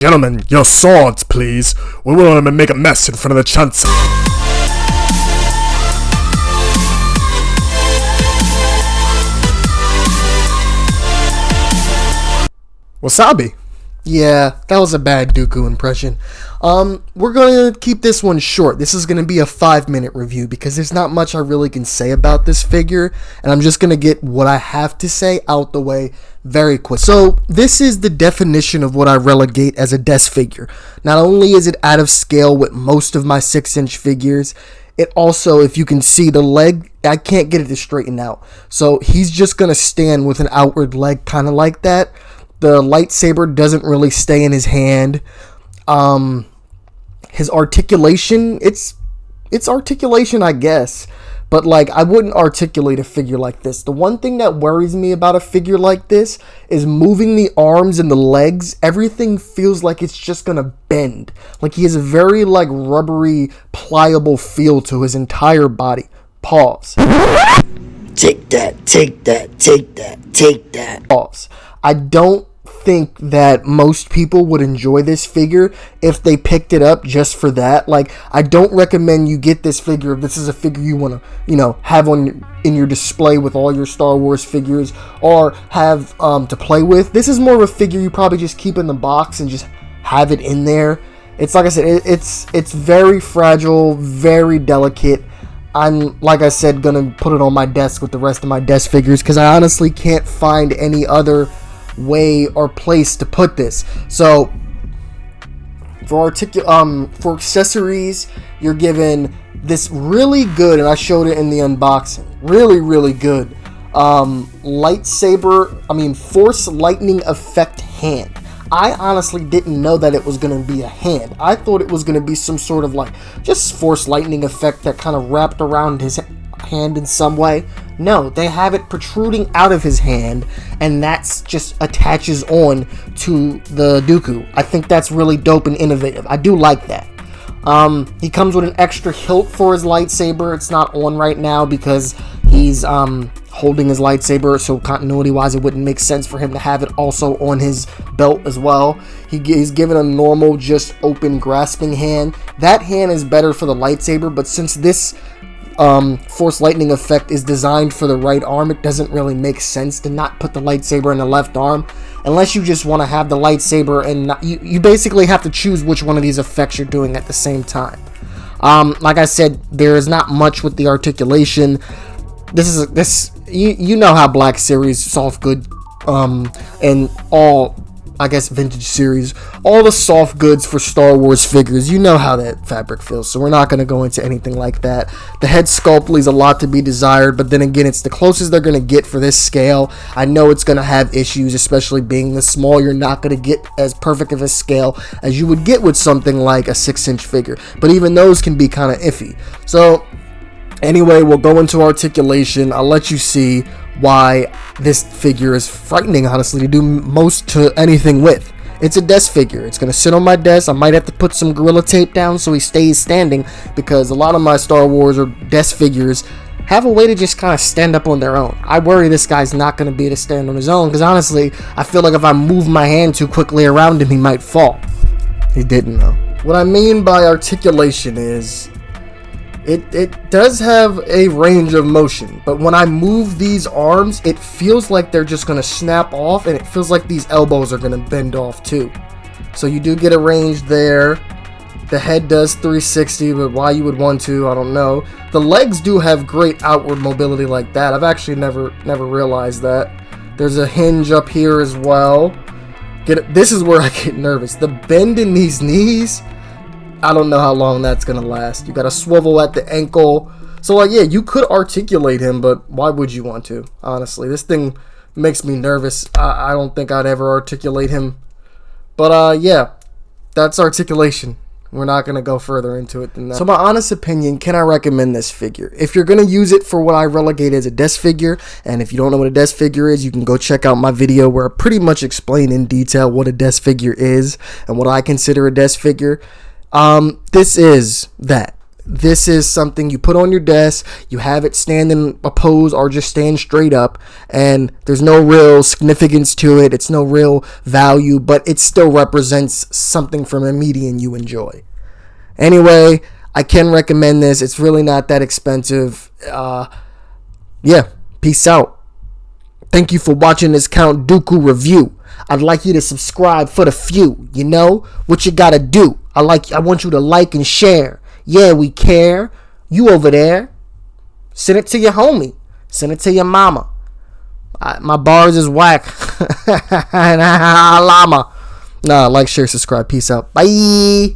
Gentlemen, your swords, please. We won't want to make a mess in front of the chancellor. Wasabi. Yeah, that was a bad Dooku impression. We're going to keep this one short. This is going to be a 5-minute review because there's not much I really can say about this figure, and I'm just going to get what I have to say out the way very quick. So, this is the definition of what I relegate as a desk figure. Not only is it out of scale with most of my 6-inch figures, it also, if you can see the leg, I can't get it to straighten out. So, he's just going to stand with an outward leg kind of like that. The lightsaber doesn't really stay in his hand. His articulation, it's articulation, I guess. But, like, I wouldn't articulate a figure like this. The one thing that worries me about a figure like this is moving the arms and the legs. Everything feels like it's just going to bend. Like, he has a very, like, rubbery, pliable feel to his entire body. Pause. Take that, take that, take that, take that. Pause. I don't think that most people would enjoy this figure if they picked it up just for that. Like, I don't recommend you get this figure if this is a figure you want to, have in your display with all your Star Wars figures or have to play with. This is more of a figure you probably just keep in the box and just have it in there. It's like I said, it's very fragile, very delicate. I'm, like I said, gonna put it on my desk with the rest of my desk figures because I honestly can't find any other way or place to put this. So for accessories, you're given this really good, and I showed it in the unboxing, really good force lightning effect hand. I honestly didn't know that it was going to be a hand. I thought it was going to be some sort of like just force lightning effect that kind of wrapped around his hand in some way. No, they have it protruding out of his hand, and that's just attaches on to the Dooku. I think that's really dope and innovative. I do like that. He comes with an extra hilt for his lightsaber. It's not on right now because he's holding his lightsaber, so continuity wise it wouldn't make sense for him to have it also on his belt as well. He's given a normal just open grasping hand. That hand is better for the lightsaber, but since this force lightning effect is designed for the right arm, it doesn't really make sense to not put the lightsaber in the left arm unless you just want to have the lightsaber and not, you basically have to choose which one of these effects you're doing at the same time. Like I said, there is not much with the articulation. You know how Black Series, soft good, and all, I guess, vintage series, all the soft goods for Star Wars figures, you know how that fabric feels, so we're not going to go into anything like that. The head sculpt leaves a lot to be desired, but then again, it's the closest they're going to get for this scale. I know it's going to have issues, especially being this small. You're not going to get as perfect of a scale as you would get with something like a 6-inch figure, but even those can be kind of iffy. So anyway, we'll go into articulation. I'll let you see why this figure is frightening, honestly, to do most to anything with. It's a desk figure. It's going to sit on my desk. I might have to put some Gorilla Tape down so he stays standing, because a lot of my Star Wars or desk figures have a way to just kind of stand up on their own. I worry this guy's not going to be able to stand on his own, because honestly, I feel like if I move my hand too quickly around him, he might fall. He didn't, though. What I mean by articulation is It does have a range of motion, but when I move these arms, it feels like they're just going to snap off, and it feels like these elbows are going to bend off too. So you do get a range there. The head does 360, but why you would want to, I don't know. The legs do have great outward mobility like that. I've actually never realized that. There's a hinge up here as well. This is where I get nervous. The bend in these knees, I don't know how long that's going to last. You got a swivel at the ankle. So, like, yeah, you could articulate him, but why would you want to? Honestly, this thing makes me nervous. I don't think I'd ever articulate him. But, yeah, that's articulation. We're not going to go further into it than that. So, my honest opinion, can I recommend this figure? If you're going to use it for what I relegate as a desk figure, and if you don't know what a desk figure is, you can go check out my video where I pretty much explain in detail what a desk figure is and what I consider a desk figure. This is that. this is something you put on your desk. You have it stand in a pose or just stand straight up, and there's no real significance to it. It's no real value, but it still represents something from a medium you enjoy. Anyway, I can recommend this. It's really not that expensive. Yeah, peace out. Thank you for watching this Count Dooku review. I'd like you to subscribe for the few. You know what you gotta do. I want you to like and share. Yeah, we care. You over there, send it to your homie. Send it to your mama. My bars is whack. Llama. Nah, like, share, subscribe. Peace out. Bye.